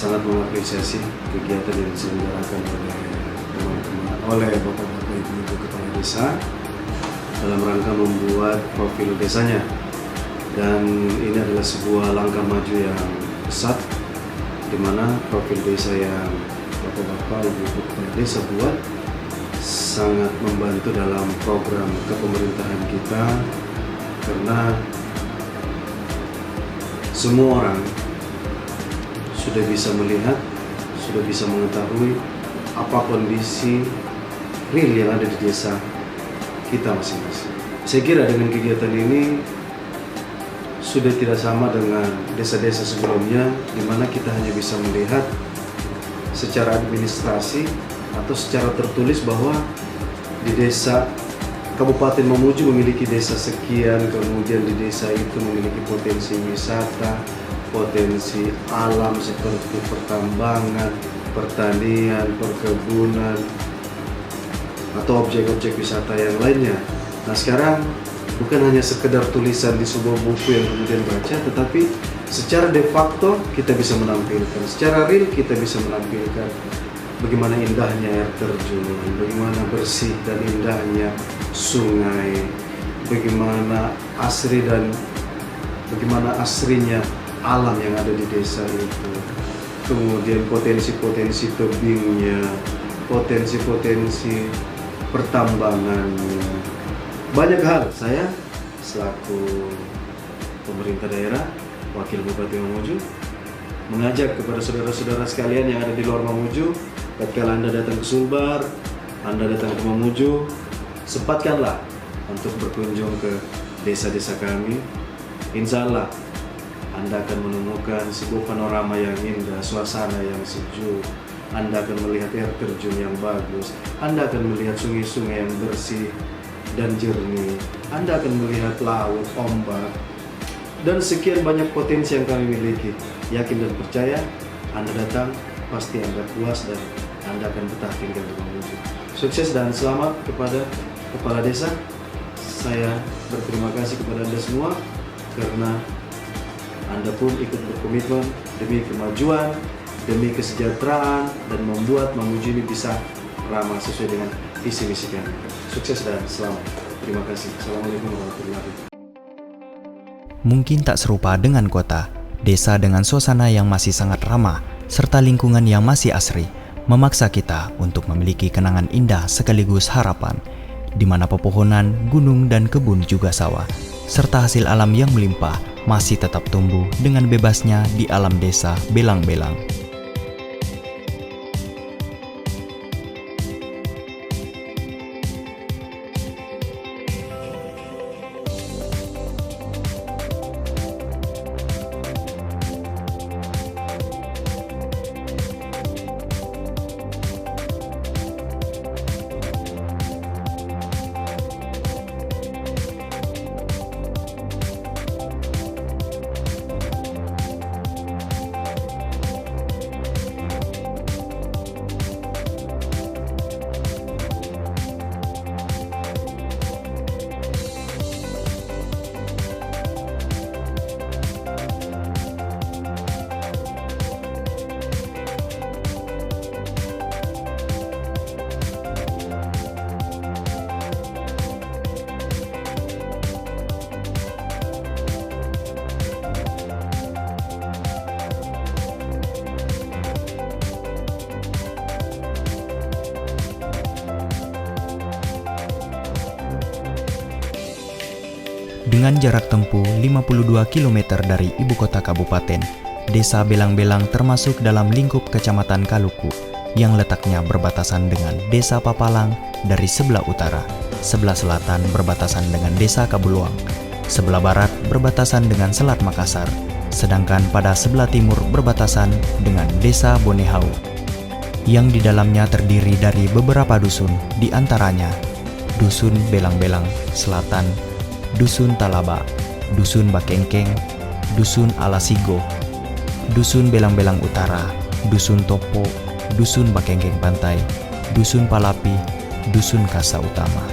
sangat mengapresiasi kegiatan yang diselenggarakan oleh teman-teman, oleh bapak-bapak ibu-ibu kepala desa dalam rangka membuat profil desanya. Dan ini adalah sebuah langkah maju yang besar, di mana profil desa yang bapak-bapak ibu-ibu kepala desa buat sangat membantu dalam program kepemerintahan kita, karena semua orang sudah bisa melihat, sudah bisa mengetahui apa kondisi real yang ada di desa kita masing-masing. Saya kira dengan kegiatan ini sudah tidak sama dengan desa-desa sebelumnya, di mana kita hanya bisa melihat secara administrasi atau secara tertulis bahwa di desa Kabupaten Mamuju memiliki desa sekian, kemudian di desa itu memiliki potensi wisata, potensi alam seperti pertambangan, pertanian, perkebunan, atau objek-objek wisata yang lainnya. Nah sekarang bukan hanya sekedar tulisan di sebuah buku yang kemudian baca, tetapi secara de facto kita bisa menampilkan, secara real kita bisa menampilkan bagaimana indahnya air terjun, bagaimana bersih dan indahnya sungai, bagaimana asrinya alam yang ada di desa itu, kemudian potensi-potensi tebingnya, potensi-potensi pertambangannya, banyak hal. Saya selaku pemerintah daerah, wakil Bupati Mamuju, mengajak kepada saudara-saudara sekalian yang ada di luar Mamuju, ketika Anda datang ke Sumbar, Anda datang ke Mamuju, sempatkanlah untuk berkunjung ke desa-desa kami. Insya Allah Anda akan menemukan sebuah panorama yang indah, suasana yang sejuk. Anda akan melihat air terjun yang bagus, Anda akan melihat sungai-sungai yang bersih dan jernih, Anda akan melihat laut, ombak, dan sekian banyak potensi yang kami miliki. Yakin dan percaya, Anda datang pasti Anda puas dan Anda akan betah tinggal di Mamuju. Sukses dan selamat kepada kepala desa. Saya berterima kasih kepada Anda semua karena Anda pun ikut berkomitmen demi kemajuan, demi kesejahteraan, dan membuat Mamuju ini bisa ramah sesuai dengan visi misi kami. Sukses dan selamat. Terima kasih. Assalamualaikum warahmatullahi wabarakatuh. Mungkin tak serupa dengan kota, desa dengan suasana yang masih sangat ramah, serta lingkungan yang masih asri, memaksa kita untuk memiliki kenangan indah sekaligus harapan, di mana pepohonan, gunung dan kebun juga sawah, serta hasil alam yang melimpah masih tetap tumbuh dengan bebasnya di alam desa Belang-Belang. Dengan jarak tempuh 52 km dari ibu kota kabupaten, desa Belang-Belang termasuk dalam lingkup Kecamatan Kaluku yang letaknya berbatasan dengan desa Papalang dari sebelah utara, sebelah selatan berbatasan dengan desa Kabuluang, sebelah barat berbatasan dengan Selat Makassar, sedangkan pada sebelah timur berbatasan dengan desa Bonehau, yang di dalamnya terdiri dari beberapa dusun, di antaranya Dusun Belang-Belang Selatan, Dusun Talaba, Dusun Bakengkeng, Dusun Alasigo, Dusun Belang-Belang Utara, Dusun Topo, Dusun Bakengkeng Pantai, Dusun Palapi, Dusun Kasa Utama.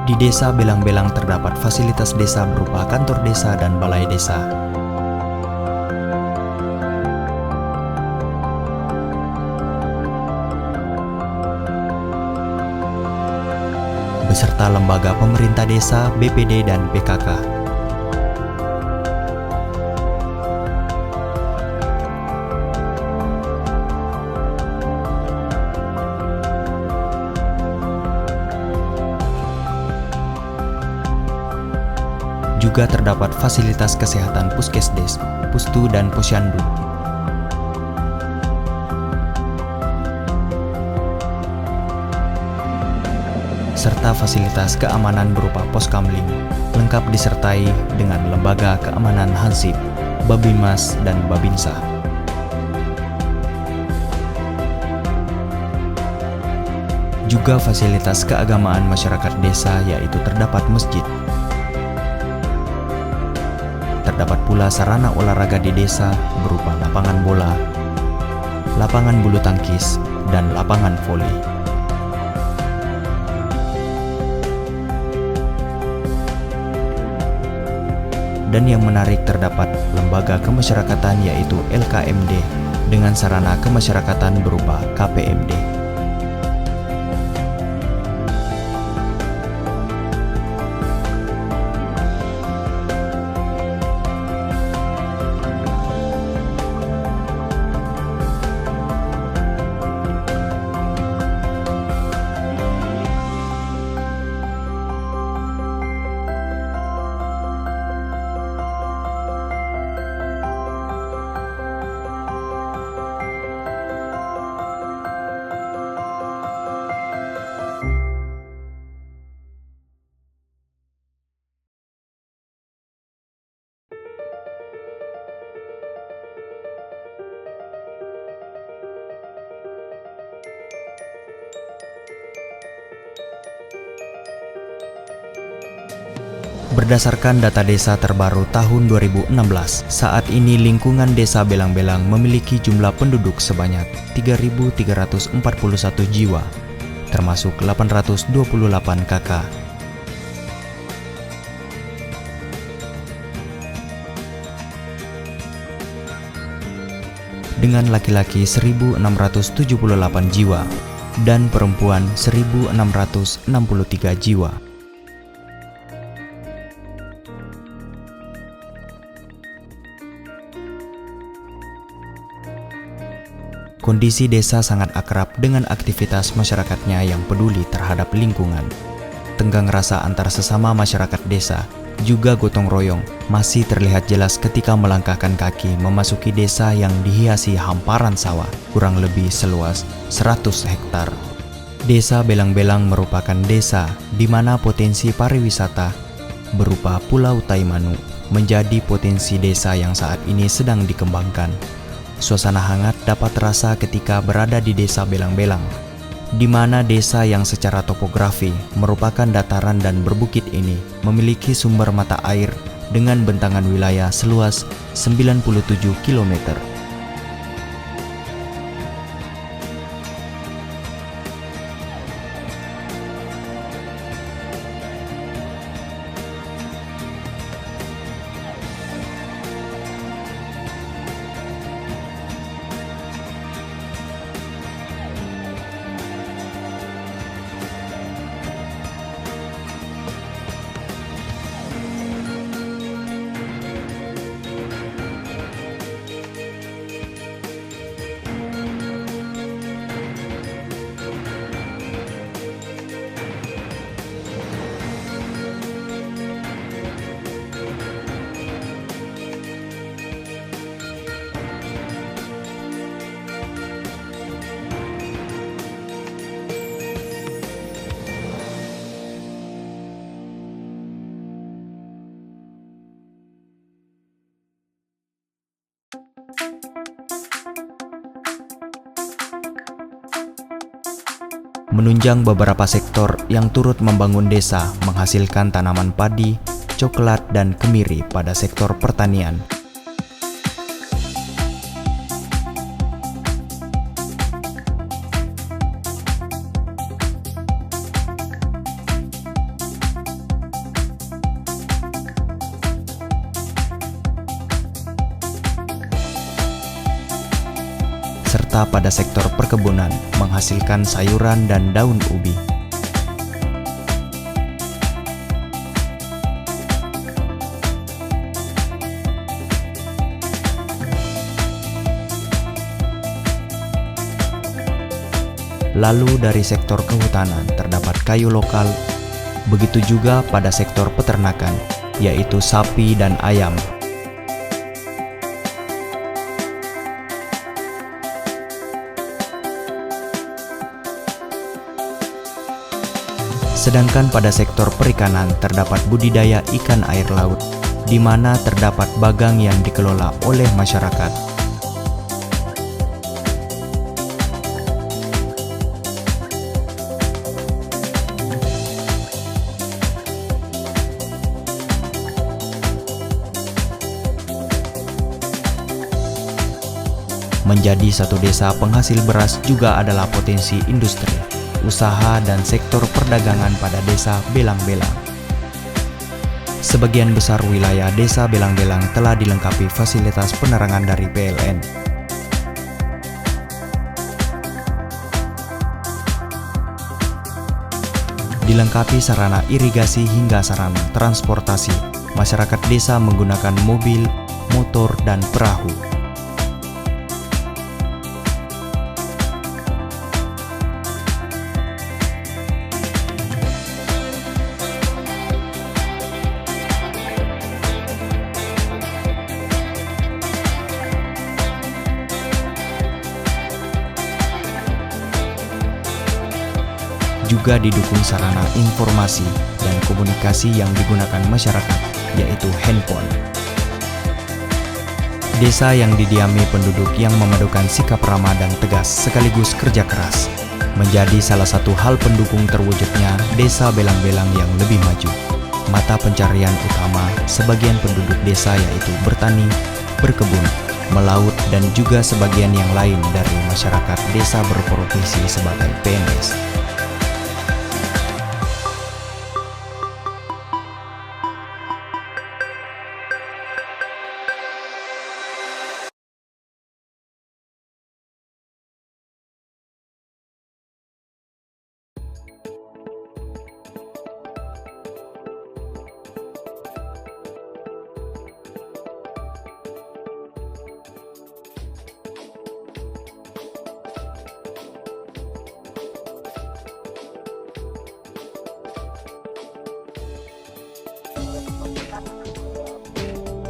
Di Desa Belang-Belang terdapat fasilitas desa berupa kantor desa dan balai desa. Beserta lembaga pemerintah desa, BPD, dan PKK. Juga terdapat fasilitas kesehatan Puskesdes, Pustu, dan Posyandu. Serta fasilitas keamanan berupa pos kamling, lengkap disertai dengan lembaga keamanan Hansip, Babimas, dan Babinsa. Juga fasilitas keagamaan masyarakat desa, yaitu terdapat masjid. Terdapat pula sarana olahraga di desa berupa lapangan bola, lapangan bulu tangkis, dan lapangan voli. Dan yang menarik, terdapat lembaga kemasyarakatan yaitu LKMD dengan sarana kemasyarakatan berupa KPMD. Berdasarkan data desa terbaru tahun 2016, saat ini lingkungan desa Belang-Belang memiliki jumlah penduduk sebanyak 3.341 jiwa, termasuk 828 KK. Dengan laki-laki 1.678 jiwa dan perempuan 1.663 jiwa. Kondisi desa sangat akrab dengan aktivitas masyarakatnya yang peduli terhadap lingkungan. Tenggang rasa antar sesama masyarakat desa, juga gotong royong, masih terlihat jelas ketika melangkahkan kaki memasuki desa yang dihiasi hamparan sawah, kurang lebih seluas 100 hektar. Desa Belang-Belang merupakan desa di mana potensi pariwisata berupa Pulau Taimanu menjadi potensi desa yang saat ini sedang dikembangkan. Suasana hangat dapat terasa ketika berada di desa Belang-Belang, di mana desa yang secara topografi merupakan dataran dan berbukit ini memiliki sumber mata air dengan bentangan wilayah seluas 97 km. Menunjang beberapa sektor yang turut membangun desa menghasilkan tanaman padi, coklat, dan kemiri pada sektor pertanian. serta pada sektor perkebunan menghasilkan sayuran dan daun ubi. Lalu dari sektor kehutanan terdapat kayu lokal, begitu juga pada sektor peternakan, yaitu sapi dan ayam. Sedangkan pada sektor perikanan terdapat budidaya ikan air laut, di mana terdapat bagang yang dikelola oleh masyarakat. Menjadi satu desa penghasil beras juga adalah potensi industri, usaha, dan sektor perdagangan pada desa Belang-Belang. Sebagian besar wilayah desa Belang-Belang telah dilengkapi fasilitas penerangan dari PLN. Dilengkapi sarana irigasi hingga sarana transportasi, masyarakat desa menggunakan mobil, motor, dan perahu. Juga didukung sarana informasi dan komunikasi yang digunakan masyarakat, yaitu handphone. Desa yang didiami penduduk yang memadukan sikap ramah dan tegas sekaligus kerja keras, menjadi salah satu hal pendukung terwujudnya desa Belang-Belang yang lebih maju. Mata pencarian utama sebagian penduduk desa yaitu bertani, berkebun, melaut, dan juga sebagian yang lain dari masyarakat desa berprofesi sebagai PNS.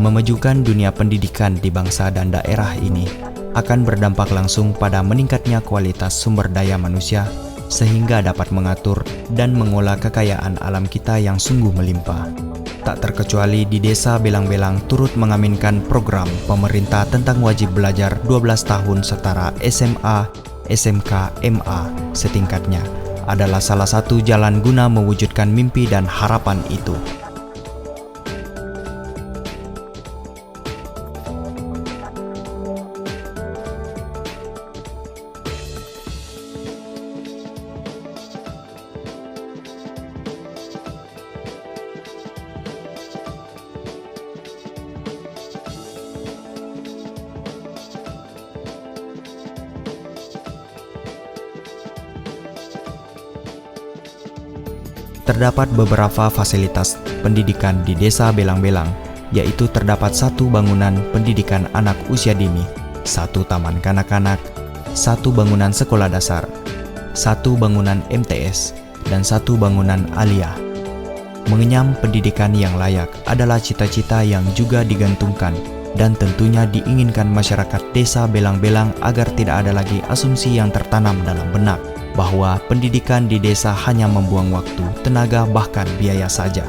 Memajukan dunia pendidikan di bangsa dan daerah ini akan berdampak langsung pada meningkatnya kualitas sumber daya manusia, sehingga dapat mengatur dan mengolah kekayaan alam kita yang sungguh melimpah. Tak terkecuali di desa Belang-Belang turut mengaminkan program pemerintah tentang wajib belajar 12 tahun setara SMA, SMK, MA setingkatnya adalah salah satu jalan guna mewujudkan mimpi dan harapan itu. Terdapat beberapa fasilitas pendidikan di desa Belang-Belang, yaitu terdapat 1 bangunan pendidikan anak usia dini, 1 taman kanak-kanak, 1 bangunan sekolah dasar, 1 bangunan MTS, dan 1 bangunan alia. Mengenyam pendidikan yang layak adalah cita-cita yang juga digantungkan dan tentunya diinginkan masyarakat desa Belang-Belang agar tidak ada lagi asumsi yang tertanam dalam benak bahwa pendidikan di desa hanya membuang waktu, tenaga, bahkan biaya saja.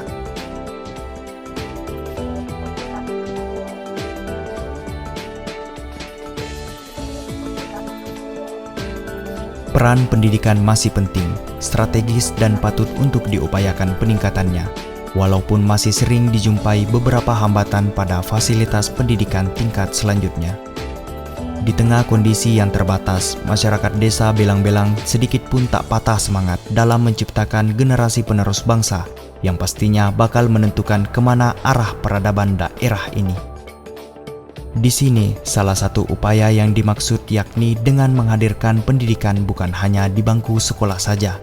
Peran pendidikan masih penting, strategis, dan patut untuk diupayakan peningkatannya, walaupun masih sering dijumpai beberapa hambatan pada fasilitas pendidikan tingkat selanjutnya. Di tengah kondisi yang terbatas, masyarakat desa Belang-Belang sedikit pun tak patah semangat dalam menciptakan generasi penerus bangsa yang pastinya bakal menentukan kemana arah peradaban daerah ini. Di sini, salah satu upaya yang dimaksud yakni dengan menghadirkan pendidikan bukan hanya di bangku sekolah saja,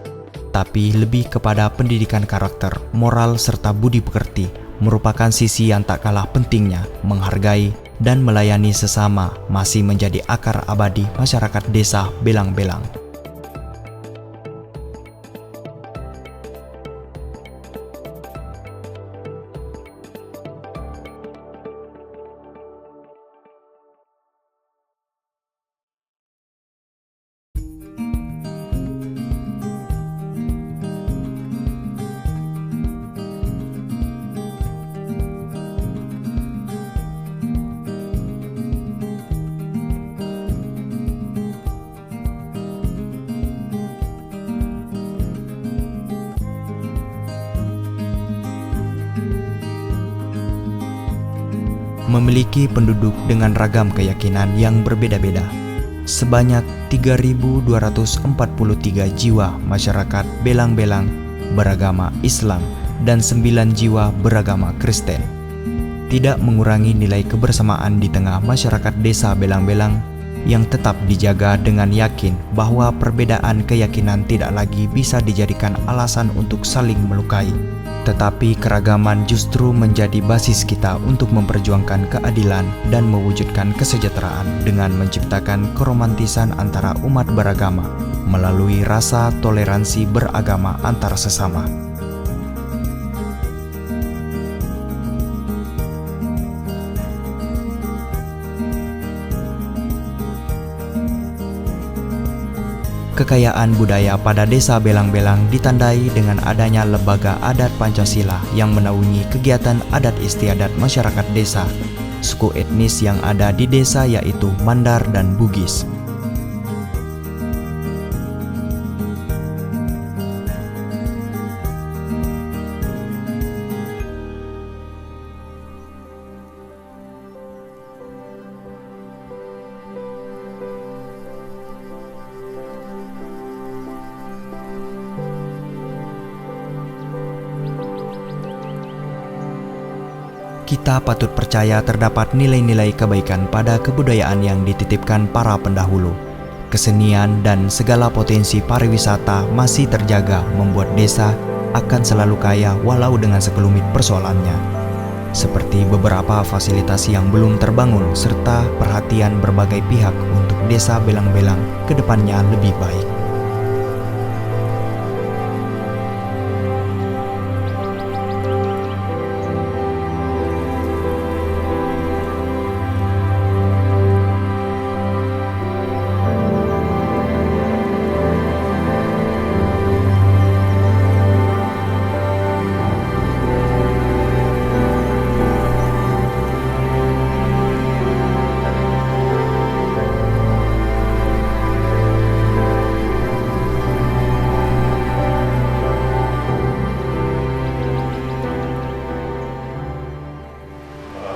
tapi lebih kepada pendidikan karakter, moral, serta budi pekerti, merupakan sisi yang tak kalah pentingnya. Menghargai dan melayani sesama masih menjadi akar abadi masyarakat desa Belang-Belang. Memiliki penduduk dengan ragam keyakinan yang berbeda-beda. Sebanyak 3.243 jiwa masyarakat Belang-Belang beragama Islam dan 9 jiwa beragama Kristen. Tidak mengurangi nilai kebersamaan di tengah masyarakat desa Belang-Belang yang tetap dijaga dengan yakin bahwa perbedaan keyakinan tidak lagi bisa dijadikan alasan untuk saling melukai. Tetapi keragaman justru menjadi basis kita untuk memperjuangkan keadilan dan mewujudkan kesejahteraan dengan menciptakan keromantisan antara umat beragama melalui rasa toleransi beragama antar sesama. Kekayaan budaya pada desa Belang-Belang ditandai dengan adanya lembaga adat Pancasila yang menaungi kegiatan adat istiadat masyarakat desa. Suku etnis yang ada di desa yaitu Mandar dan Bugis. Kita patut percaya terdapat nilai-nilai kebaikan pada kebudayaan yang dititipkan para pendahulu. Kesenian dan segala potensi pariwisata masih terjaga membuat desa akan selalu kaya walau dengan sekelumit persoalannya. Seperti beberapa fasilitas yang belum terbangun serta perhatian berbagai pihak untuk desa Belang-Belang ke depannya lebih baik.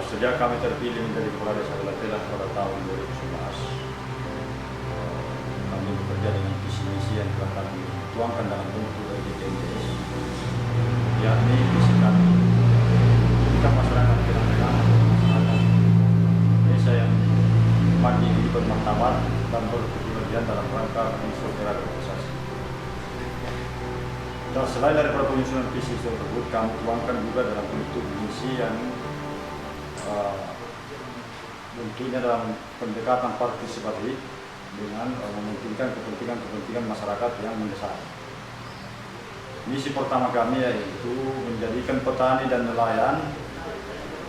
Sejak kami terpilih menjadi kepala desa Belang-Belang pada tahun 2011, kami bekerja dengan visi misi yang telah kami tuangkan dalam bentuk RDTMDS, yakni visi kami jika masyarakat Belang-Belang masyarakat desa yang mandiri, bermartabat dan berkepribadian dalam rangka unsur deradikalisasi. Dan selain daripada penyusunan visi tersebut, kami tuangkan juga dalam bentuk misi yang bentuknya dalam pendekatan partisipatif dengan mementingkan kepentingan masyarakat yang mendesak. Misi pertama kami yaitu menjadikan petani dan nelayan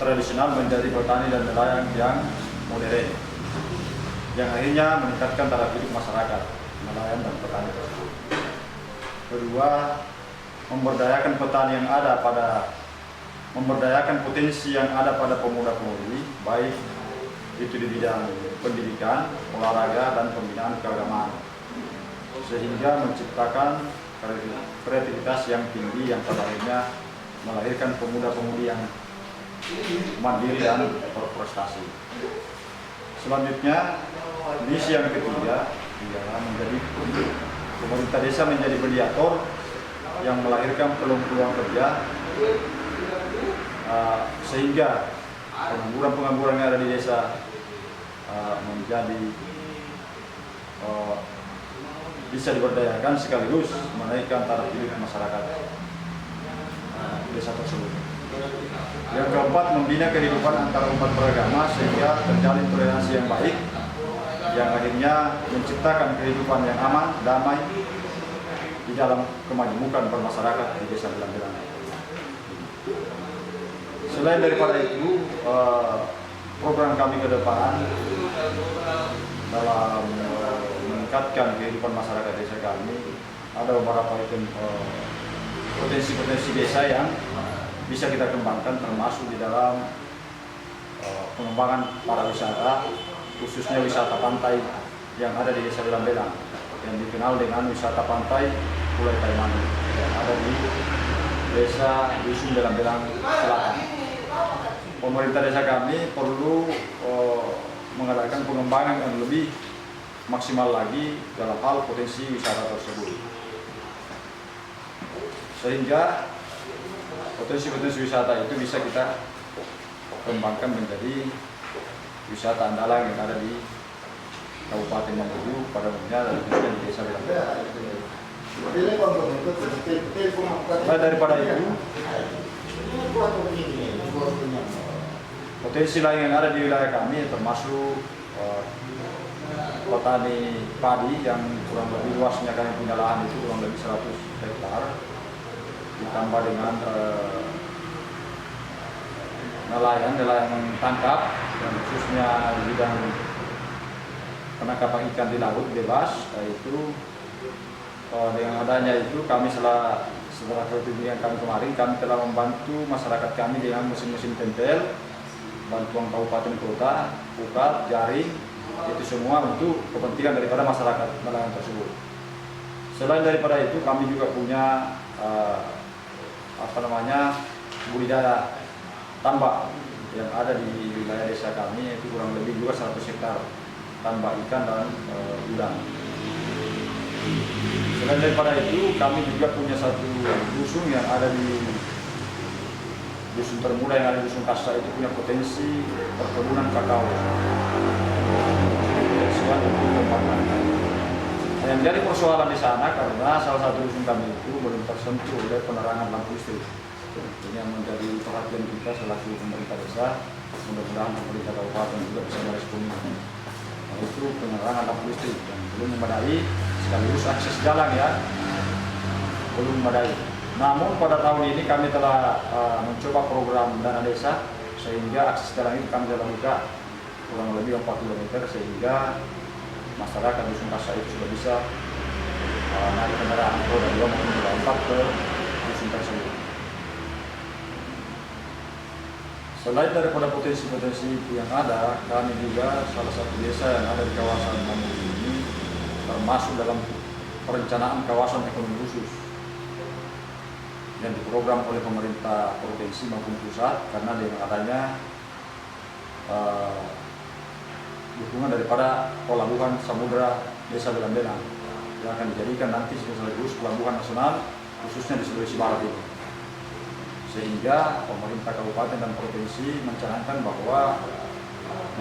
tradisional menjadi petani dan nelayan yang modern, yang akhirnya meningkatkan taraf hidup masyarakat nelayan dan petani tersebut. Kedua, memberdayakan petani yang ada memberdayakan potensi yang ada pada pemuda-pemudi, baik itu di bidang pendidikan, olahraga, dan pembinaan keagamaan, sehingga menciptakan kreativitas yang tinggi yang pada akhirnya melahirkan pemuda-pemudi yang mandiri dan berprestasi. Selanjutnya, misi yang ketiga ialah menjadi pemerintah desa menjadi mediator yang melahirkan peluang-peluang kerja, sehingga pengangguran yang ada di desa menjadi bisa diberdayakan sekaligus menaikkan taraf hidup masyarakat desa tersebut. Yang keempat, membina kehidupan antara umat beragama sehingga terjalin toleransi yang baik, yang akhirnya menciptakan kehidupan yang aman, damai di dalam kemajemukan bermasyarakat di desa Belang-Belang. Selain daripada itu, program kami ke depan dalam meningkatkan kehidupan masyarakat desa kami, ada beberapa potensi-potensi desa yang bisa kita kembangkan, termasuk di dalam pengembangan para wisata, khususnya wisata pantai yang ada di desa Belang-Belang, yang dikenal dengan wisata pantai Pulau Taimanu yang ada di desa Dusun Belang-Belang Selatan. Pemerintah desa kami perlu mengadakan pengembangan yang lebih maksimal lagi dalam hal potensi wisata tersebut, sehingga potensi-potensi wisata itu bisa kita kembangkan menjadi wisata andalan yang ada di Kabupaten Mamuju, pada umumnya dan khususnya di desa Belang-Belang. Daripada itu, potensi lain yang ada di wilayah kami termasuk petani padi yang kurang lebih luasnya kami punya lahan itu kurang lebih 100 hektar, ditambah dengan nelayan tangkap yang khususnya di bidang penangkapan ikan di laut bebas. Yaitu dengan adanya itu kami setelah pertunjukan kami kemarin, kami telah membantu masyarakat kami dengan mesin-mesin tempel, bantuan kabupaten kota, pukat, jaring, itu semua untuk kepentingan daripada masyarakat nelayan tersebut. Selain daripada itu, kami juga punya budidaya tambak yang ada di wilayah desa kami, yaitu kurang lebih juga 100 hektar tambak ikan dan udang. Selain daripada itu, kami juga punya satu dusun yang ada di dusun termuda yang ada di Dusun Kasta, itu punya potensi perkebunan kakao. Yang jadi persoalan di sana karena salah satu dusun kami itu belum tersentuh oleh penerangan lampu listrik. Ini yang menjadi perhatian kita selaku pemerintah desa. Mudah-mudahan pemerintah kabupaten juga bisa merespon ini. Nah, itu penerangan lampu listrik yang belum memadai, sekaligus akses jalan ya belum memadai. Namun pada tahun ini kami telah mencoba program dana desa, sehingga akses jalan itu kami telah buka kurang lebih 4 km, sehingga masyarakat Dusun Kasta itu sudah bisa naik kendaraan roda 2 maupun roda 4 ke dusun tersebut. Selain daripada potensi-potensi itu yang ada, kami juga salah satu desa yang ada di kawasan Mamuju ini termasuk dalam perencanaan kawasan ekonomi khusus yang diprogram oleh pemerintah provinsi maupun pusat, karena dengan adanya dukungan daripada pelabuhan samudera desa Belang-Belang yang akan dijadikan nanti sekaligus pelabuhan nasional khususnya di Sulawesi Barat ini, sehingga pemerintah kabupaten dan provinsi mencanangkan bahwa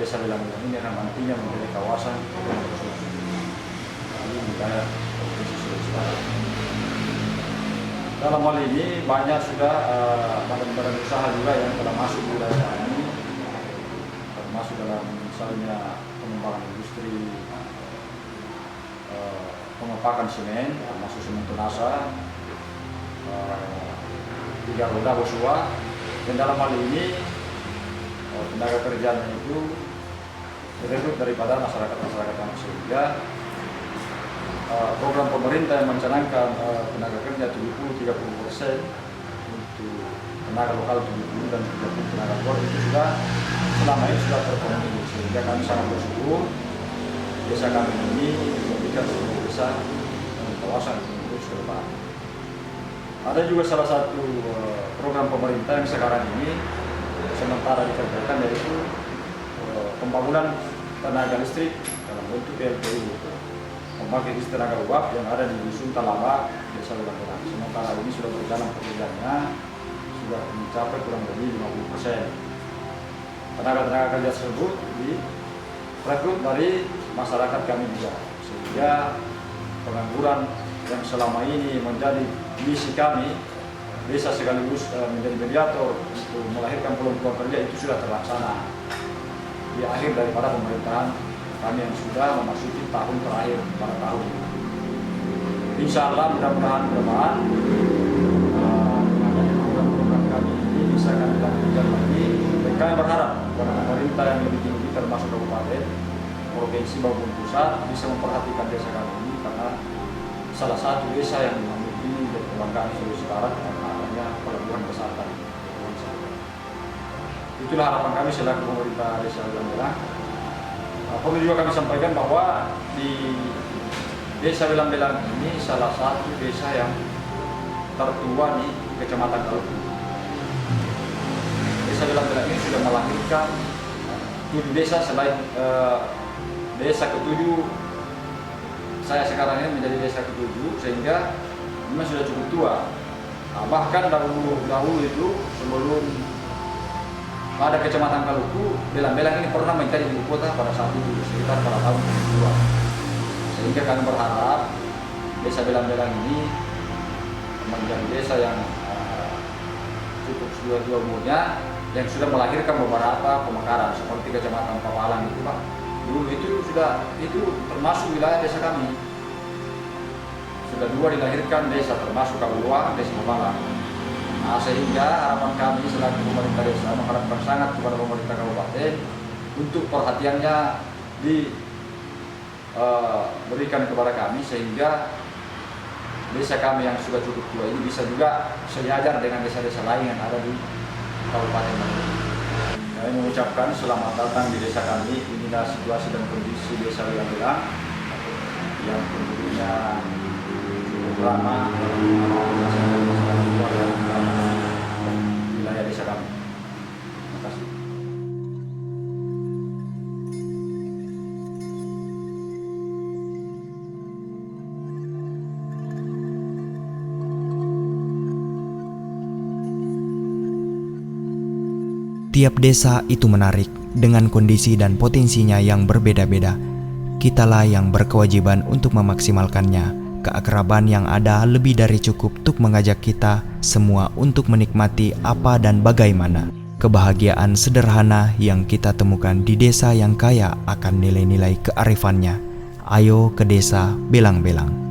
desa Belang-Belang ini akan nantinya menjadi kawasan ekonomi khusus di wilayah provinsi Sulawesi Barat. Dalam hal ini banyak sudah badan-badan usaha juga yang telah masuk di wilayah kami, termasuk dalam misalnya pengembangan industri pengepakan semen, termasuk semen Tunasa, 3 roda Bosua, dan dalam hal ini tenaga kerjanya itu direkrut daripada masyarakat kami, sehingga program pemerintah yang mencanangkan tenaga kerja 70-30% untuk tenaga lokal 70 dan 30 tenaga luar itu sudah selama ini sudah terpenuhi, sehingga kami sangat bersyukur desa kami ini menjadikan sebuah desa kawasan ekonomi ke depan. Ada juga salah satu program pemerintah yang sekarang ini sementara dikerjakan, yaitu pembangunan tenaga listrik dalam bentuk PLTU, memakai tenaga uap yang ada di Dusun Talaba, desa Belang-Belang. Sementara ini sudah berjalan pekerjaannya, sudah mencapai kurang lebih 50%. Tenaga kerja tersebut rekrut dari masyarakat kami juga, sehingga pengangguran yang selama ini menjadi misi kami, desa sekaligus menjadi mediator untuk melahirkan peluang kerja, itu sudah terlaksana di akhir daripada pemerintahan kami yang sudah memasuki tahun terakhir pada tahun ini. Insya Allah mudah-mudahan dengan program kami ini bisa kami lanjutkan lagi, dan kami berharap kepada pemerintah yang lebih tinggi termasuk kabupaten, provinsi maupun pusat bisa memperhatikan desa kami ini, karena salah satu desa yang memiliki kebanggaan Sulawesi Barat karena adanya pelabuhan wisata. Itulah harapan kami selaku pemerintah desa Belang-Belang. Perlu juga kami sampaikan bahwa di desa Belang-Belang ini salah satu desa yang tertua di Kecamatan Kaluku. Desa Belang-Belang ini sudah melahirkan 7 desa selain desa ke-7. Saya sekarang ini menjadi desa ke-7, sehingga memang sudah cukup tua. Bahkan dahulu itu sebelum ada Kecamatan Kaluku, Belang-Belang ini pernah menjadi ibu kota pada saat itu, sekitar pada tahun 2002. Sehingga kami berharap desa Belang-Belang ini menjadi desa yang cukup sudah tua umurnya, yang sudah melahirkan beberapa pemekaran seperti Kecamatan Pawalang itu, Pak. Dulu itu termasuk wilayah desa kami. Sudah 2 dilahirkan desa, termasuk Kabulua, desa Pawalang. Nah, sehingga harapan kami selaku pemerintah desa mengharapkan sangat kepada pemerintah kabupaten untuk perhatiannya diberikan kepada kami, sehingga desa kami yang sudah cukup tua ini bisa juga sejajar dengan desa-desa lain yang ada di Kabupaten Bandung. Kami mengucapkan selamat datang di desa kami. Inilah situasi dan kondisi desa Belang-Belang yang tentunya cukup lama wilayah desa kami. Terima kasih. Tiap desa itu menarik dengan kondisi dan potensinya yang berbeda-beda. Kitalah yang berkewajiban untuk memaksimalkannya. Keakraban yang ada lebih dari cukup untuk mengajak kita semua untuk menikmati apa dan bagaimana. Kebahagiaan sederhana yang kita temukan di desa yang kaya akan nilai-nilai kearifannya. Ayo ke desa Belang-Belang.